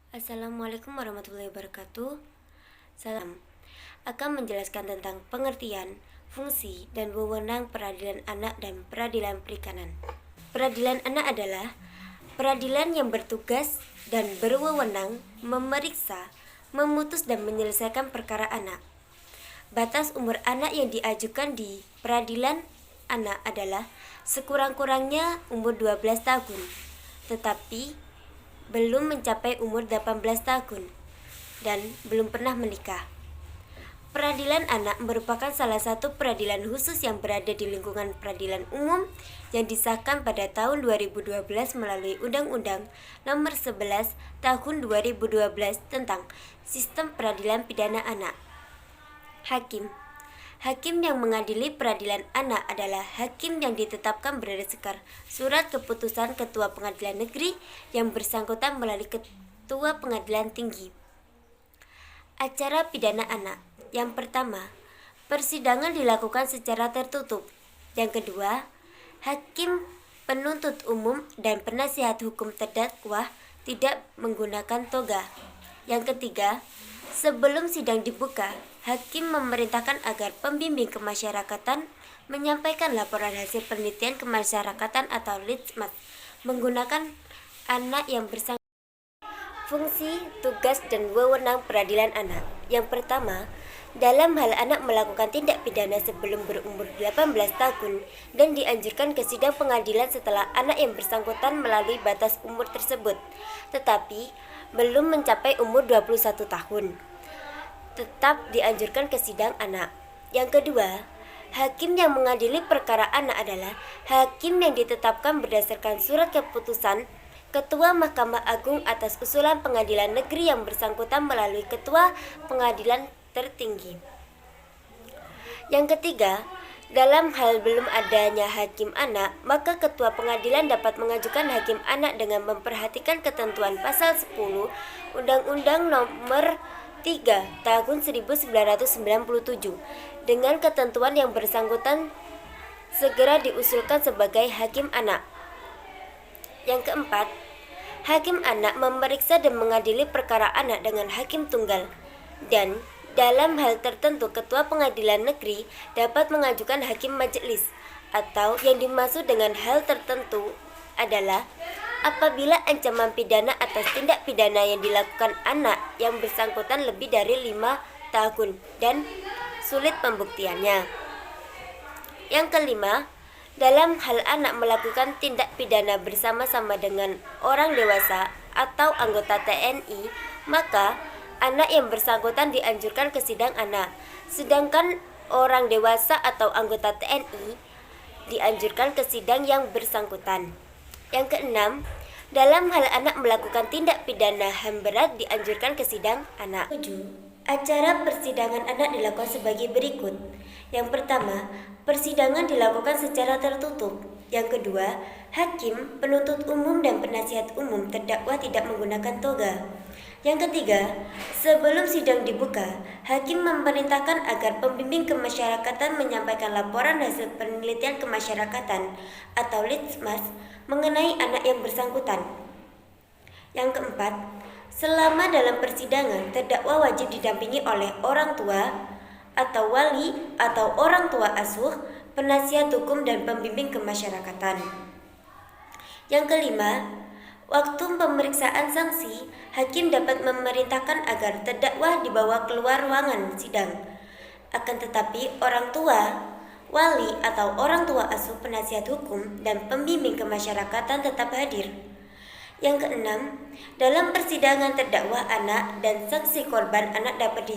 Assalamualaikum warahmatullahi wabarakatuh. Salam akan menjelaskan tentang pengertian, fungsi, dan wewenang peradilan anak dan peradilan perikanan. Peradilan anak adalah peradilan yang bertugas dan berwewenang memeriksa, memutus dan menyelesaikan perkara anak. Batas umur anak yang diajukan di peradilan anak adalah sekurang-kurangnya umur 12 tahun, tetapi belum mencapai umur 18 tahun dan belum pernah menikah. Peradilan anak merupakan salah satu peradilan khusus yang berada di lingkungan peradilan umum yang disahkan pada tahun 2012 melalui Undang-Undang Nomor 11 Tahun 2012 tentang Sistem Peradilan Pidana Anak. Hakim yang mengadili peradilan anak adalah hakim yang ditetapkan berdasarkan surat keputusan Ketua Pengadilan Negeri yang bersangkutan melalui Ketua Pengadilan Tinggi. Acara pidana anak. Yang pertama, persidangan dilakukan secara tertutup. Yang kedua, hakim penuntut umum dan penasihat hukum terdakwa tidak menggunakan toga. Yang ketiga, sebelum sidang dibuka, hakim memerintahkan agar pembimbing kemasyarakatan menyampaikan laporan hasil penelitian kemasyarakatan atau litmas menggunakan anak yang bersangkutan. Fungsi, tugas, dan wewenang peradilan anak. Yang pertama, dalam hal anak melakukan tindak pidana sebelum berumur 18 tahun dan dianjurkan ke sidang pengadilan setelah anak yang bersangkutan melalui batas umur tersebut, tetapi belum mencapai umur 21 tahun. Tetap dianjurkan ke sidang anak. Yang kedua, hakim yang mengadili perkara anak adalah hakim yang ditetapkan berdasarkan surat keputusan Ketua Mahkamah Agung atas usulan pengadilan negeri yang bersangkutan melalui Ketua Pengadilan Tertinggi. Yang ketiga, dalam hal belum adanya hakim anak, maka Ketua Pengadilan dapat mengajukan hakim anak dengan memperhatikan ketentuan pasal 10 Undang-Undang Nomor 3 Tahun 1997 dengan ketentuan yang bersangkutan segera diusulkan sebagai hakim anak. Yang keempat, hakim anak memeriksa dan mengadili perkara anak dengan hakim tunggal, dan dalam hal tertentu Ketua Pengadilan Negeri dapat mengajukan hakim majelis, atau yang dimaksud dengan hal tertentu adalah apabila ancaman pidana atas tindak pidana yang dilakukan anak yang bersangkutan lebih dari 5 tahun dan sulit pembuktiannya. Yang kelima, dalam hal anak melakukan tindak pidana bersama-sama dengan orang dewasa atau anggota TNI, maka anak yang bersangkutan dianjurkan ke sidang anak, sedangkan orang dewasa atau anggota TNI dianjurkan ke sidang yang bersangkutan. Yang keenam, dalam hal anak melakukan tindak pidana HAM berat dianjurkan ke sidang anak. 7. Acara persidangan anak dilakukan sebagai berikut. Yang pertama, persidangan dilakukan secara tertutup. Yang kedua, hakim, penuntut umum, dan penasihat umum terdakwa tidak menggunakan toga. Yang ketiga, sebelum sidang dibuka, hakim memerintahkan agar pembimbing kemasyarakatan menyampaikan laporan hasil penelitian kemasyarakatan atau litmas mengenai anak yang bersangkutan. Yang keempat, selama dalam persidangan, terdakwa wajib didampingi oleh orang tua atau wali atau orang tua asuh, penasihat hukum, dan pembimbing kemasyarakatan. Yang kelima, waktu pemeriksaan sanksi, hakim dapat memerintahkan agar terdakwa dibawa keluar ruangan sidang. Akan tetapi, orang tua, wali atau orang tua asuh, penasihat hukum, dan pembimbing kemasyarakatan tetap hadir. Yang keenam, dalam persidangan terdakwa anak dan saksi korban anak dapat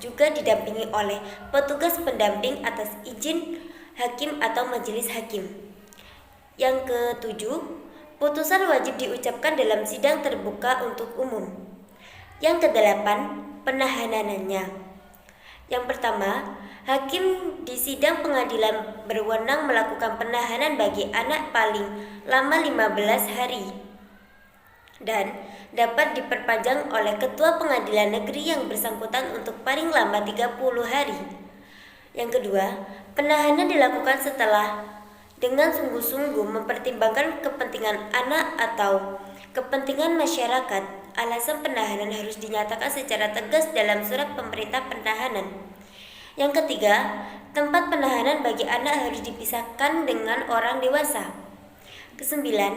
juga didampingi oleh petugas pendamping atas izin hakim atau majelis hakim. Yang ketujuh, putusan wajib diucapkan dalam sidang terbuka untuk umum. Yang kedelapan, penahanannya. Yang pertama, hakim di sidang pengadilan berwenang melakukan penahanan bagi anak paling lama 15 hari dan dapat diperpanjang oleh Ketua Pengadilan Negeri yang bersangkutan untuk paling lama 30 hari. Yang kedua, penahanan dilakukan setelah dengan sungguh-sungguh mempertimbangkan kepentingan anak atau kepentingan masyarakat alasan penahanan harus dinyatakan secara tegas dalam surat pemerintah penahanan. Yang ketiga, tempat penahanan bagi anak harus dipisahkan dengan orang dewasa. Kesembilan,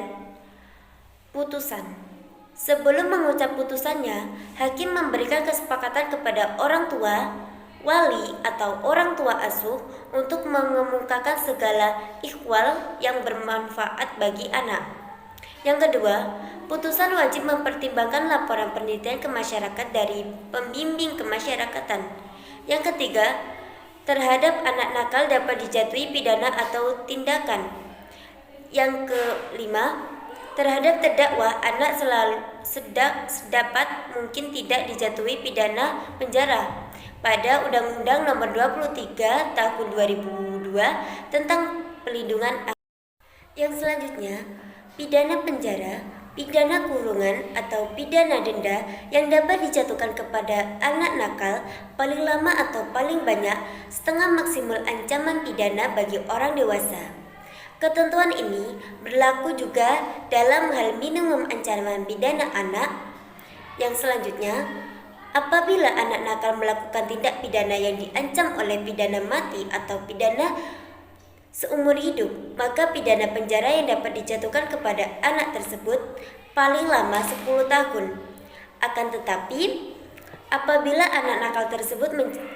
putusan. Sebelum mengucap putusannya, hakim memberikan kesepakatan kepada orang tua, wali atau orang tua asuh untuk mengemukakan segala ikhwal yang bermanfaat bagi anak. Yang kedua, putusan wajib mempertimbangkan laporan penelitian ke masyarakat dari pembimbing kemasyarakatan. Yang ketiga, terhadap anak nakal dapat dijatuhi pidana atau tindakan. Yang kelima, terhadap terdakwa anak sedapat mungkin tidak dijatuhi pidana penjara pada Undang-Undang Nomor 23 Tahun 2002 tentang Pelindungan Anak. Yang selanjutnya, pidana penjara, pidana kurungan atau pidana denda yang dapat dijatuhkan kepada anak nakal paling lama atau paling banyak setengah maksimal ancaman pidana bagi orang dewasa. Ketentuan ini berlaku juga dalam hal minimum ancaman pidana anak. Yang selanjutnya, apabila anak nakal melakukan tindak pidana yang diancam oleh pidana mati atau pidana seumur hidup, maka pidana penjara yang dapat dijatuhkan kepada anak tersebut paling lama 10 tahun. Akan tetapi, apabila anak nakal tersebut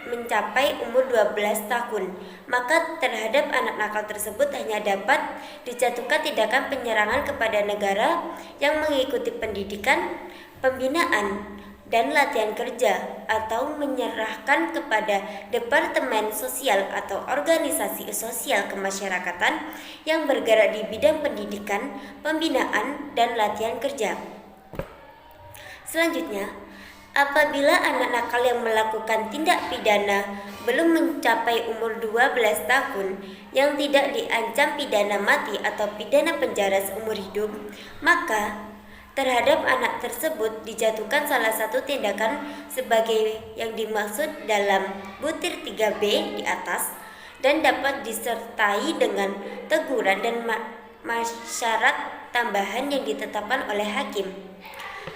mencapai umur 12 tahun, maka terhadap anak nakal tersebut hanya dapat dijatuhkan tindakan penyerangan kepada negara yang mengikuti pendidikan, pembinaan, dan latihan kerja atau menyerahkan kepada Departemen Sosial atau organisasi sosial kemasyarakatan yang bergerak di bidang pendidikan, pembinaan, dan latihan kerja. Selanjutnya, apabila anak nakal yang melakukan tindak pidana belum mencapai umur 12 tahun yang tidak diancam pidana mati atau pidana penjara seumur hidup, maka terhadap anak tersebut dijatuhkan salah satu tindakan sebagai yang dimaksud dalam butir 3B di atas dan dapat disertai dengan teguran dan syarat tambahan yang ditetapkan oleh hakim.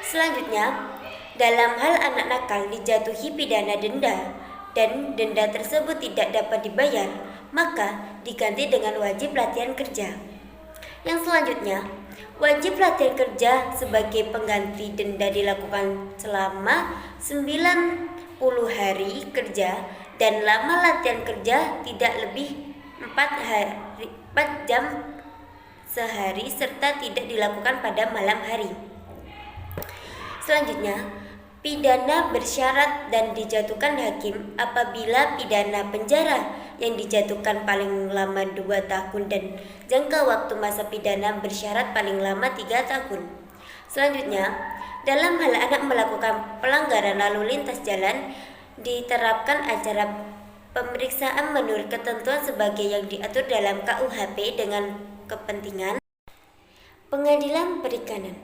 Selanjutnya, dalam hal anak nakal dijatuhi pidana denda dan denda tersebut tidak dapat dibayar, maka diganti dengan wajib latihan kerja. Yang selanjutnya, wajib latihan kerja sebagai pengganti denda dilakukan selama 90 hari kerja dan lama latihan kerja tidak lebih 4 jam sehari serta tidak dilakukan pada malam hari. Selanjutnya, pidana bersyarat dan dijatuhkan hakim apabila pidana penjara yang dijatuhkan paling lama 2 tahun dan jangka waktu masa pidana bersyarat paling lama 3 tahun. Selanjutnya, dalam hal anak melakukan pelanggaran lalu lintas jalan, diterapkan acara pemeriksaan menurut ketentuan sebagai yang diatur dalam KUHP dengan kepentingan pengadilan perikanan.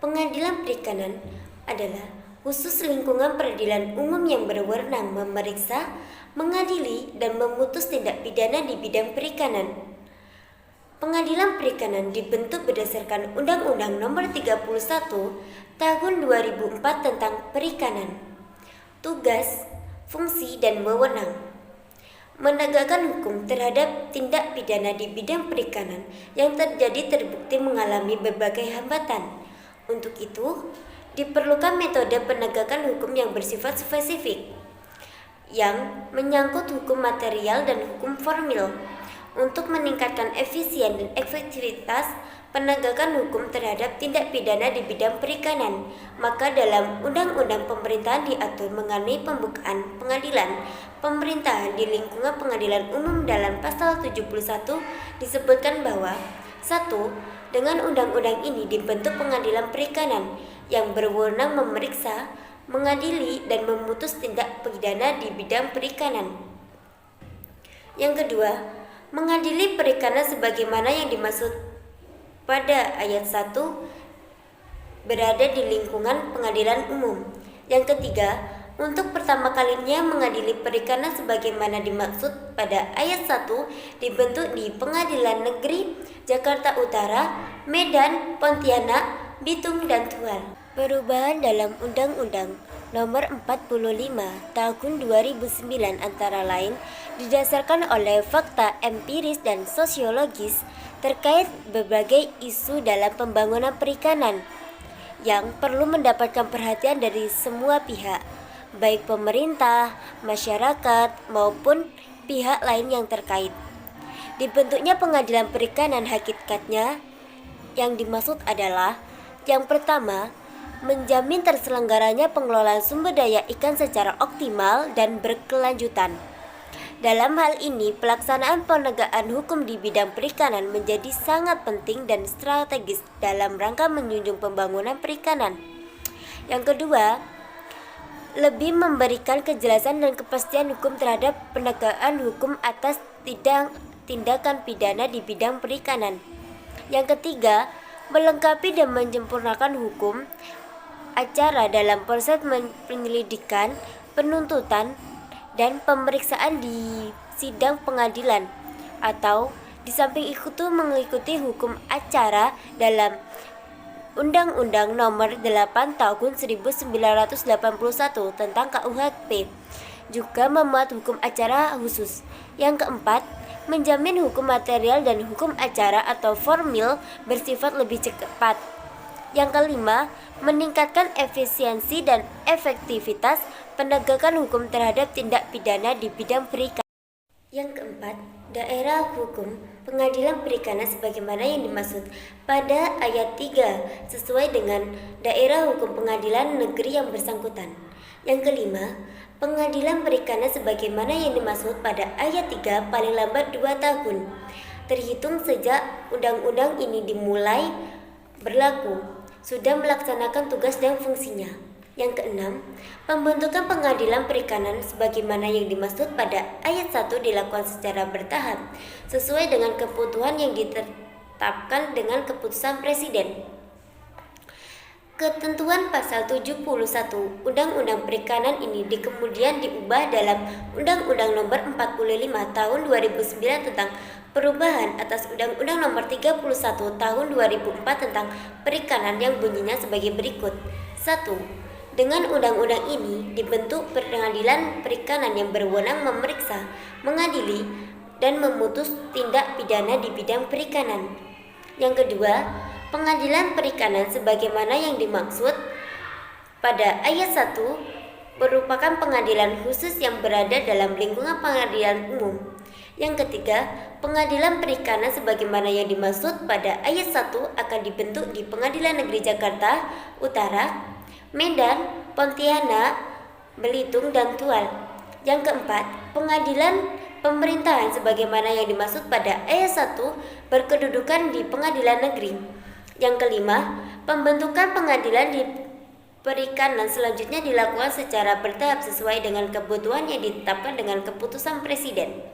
Pengadilan perikanan adalah khusus lingkungan peradilan umum yang berwenang memeriksa, mengadili, dan memutus tindak pidana di bidang perikanan. Pengadilan perikanan dibentuk berdasarkan Undang-Undang Nomor 31 Tahun 2004 tentang Perikanan. Tugas, fungsi, dan wewenang: menegakkan hukum terhadap tindak pidana di bidang perikanan yang terbukti mengalami berbagai hambatan. Untuk itu, diperlukan metode penegakan hukum yang bersifat spesifik, yang menyangkut hukum material dan hukum formil. Untuk meningkatkan efisien dan efektivitas penegakan hukum terhadap tindak pidana di bidang perikanan, maka dalam Undang-Undang Pemerintahan diatur mengenai pembukaan pengadilan pemerintahan di lingkungan pengadilan umum. Dalam pasal 71 disebutkan bahwa 1. Dengan undang-undang ini dibentuk pengadilan perikanan yang berwenang memeriksa, mengadili, dan memutus tindak pidana di bidang perikanan. Yang kedua, mengadili perikanan sebagaimana yang dimaksud pada ayat 1 berada di lingkungan pengadilan umum. Yang ketiga, untuk pertama kalinya mengadili perikanan sebagaimana dimaksud pada ayat 1 dibentuk di Pengadilan Negeri Jakarta Utara, Medan, Pontianak, Bitung, dan Tual. Perubahan dalam Undang-Undang Nomor 45 Tahun 2009 antara lain didasarkan oleh fakta empiris dan sosiologis terkait berbagai isu dalam pembangunan perikanan yang perlu mendapatkan perhatian dari semua pihak, baik pemerintah, masyarakat, maupun pihak lain yang terkait. Dibentuknya pengadilan perikanan hakikatnya yang dimaksud adalah yang pertama, menjamin terselenggaranya pengelolaan sumber daya ikan secara optimal dan berkelanjutan. Dalam hal ini, pelaksanaan penegakan hukum di bidang perikanan menjadi sangat penting dan strategis dalam rangka menjunjung pembangunan perikanan. Yang kedua, lebih memberikan kejelasan dan kepastian hukum terhadap penegakan hukum atas tindakan pidana di bidang perikanan. Yang ketiga, melengkapi dan menyempurnakan hukum acara dalam proses penyelidikan, penuntutan, dan pemeriksaan di sidang pengadilan, atau di samping itu mengikuti hukum acara dalam Undang-Undang Nomor 8 Tahun 1981 tentang KUHP, juga memuat hukum acara khusus. Yang keempat, menjamin hukum material dan hukum acara atau formil bersifat lebih cepat. Yang kelima, meningkatkan efisiensi dan efektivitas penegakan hukum terhadap tindak pidana di bidang perikanan. Yang keempat, daerah hukum pengadilan perikanan sebagaimana yang dimaksud pada ayat 3 sesuai dengan daerah hukum pengadilan negeri yang bersangkutan. Yang kelima, pengadilan perikanan sebagaimana yang dimaksud pada ayat 3 paling lambat 2 tahun terhitung sejak undang-undang ini dimulai berlaku, sudah melaksanakan tugas dan fungsinya. Yang keenam, pembentukan pengadilan perikanan sebagaimana yang dimaksud pada ayat 1 dilakukan secara bertahap sesuai dengan kebutuhan yang ditetapkan dengan keputusan Presiden. Ketentuan pasal 71 Undang-Undang Perikanan ini kemudian diubah dalam Undang-Undang Nomor 45 Tahun 2009 tentang perubahan atas Undang-Undang Nomor 31 Tahun 2004 tentang Perikanan yang bunyinya sebagai berikut. 1. Dengan undang-undang ini dibentuk pengadilan perikanan yang berwenang memeriksa, mengadili, dan memutus tindak pidana di bidang perikanan. Yang kedua, pengadilan perikanan sebagaimana yang dimaksud pada ayat 1 merupakan pengadilan khusus yang berada dalam lingkungan pengadilan umum. Yang ketiga, pengadilan perikanan sebagaimana yang dimaksud pada ayat 1 akan dibentuk di Pengadilan Negeri Jakarta Utara, Medan, Pontianak, Belitung, dan Tual. Yang keempat, pengadilan pemerintahan sebagaimana yang dimaksud pada ayat 1 berkedudukan di Pengadilan Negeri. Yang kelima, pembentukan pengadilan di perikanan selanjutnya dilakukan secara bertahap sesuai dengan kebutuhan yang ditetapkan dengan keputusan Presiden.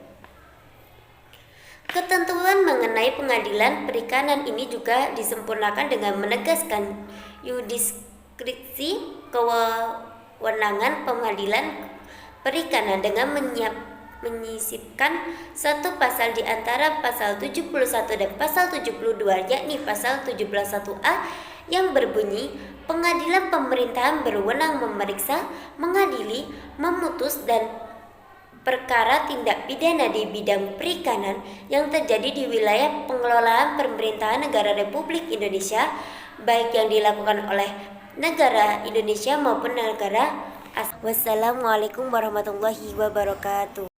Ketentuan mengenai pengadilan perikanan ini juga disempurnakan dengan menegaskan yurisdiksi kewenangan pengadilan perikanan dengan menyisipkan satu pasal di antara pasal 71 dan pasal 72, yakni pasal 71A yang berbunyi pengadilan pemerintahan berwenang memeriksa, mengadili, memutus dan perkara tindak pidana di bidang perikanan yang terjadi di wilayah pengelolaan pemerintahan negara Republik Indonesia, baik yang dilakukan oleh negara Indonesia maupun negara asal. Wassalamualaikum warahmatullahi wabarakatuh.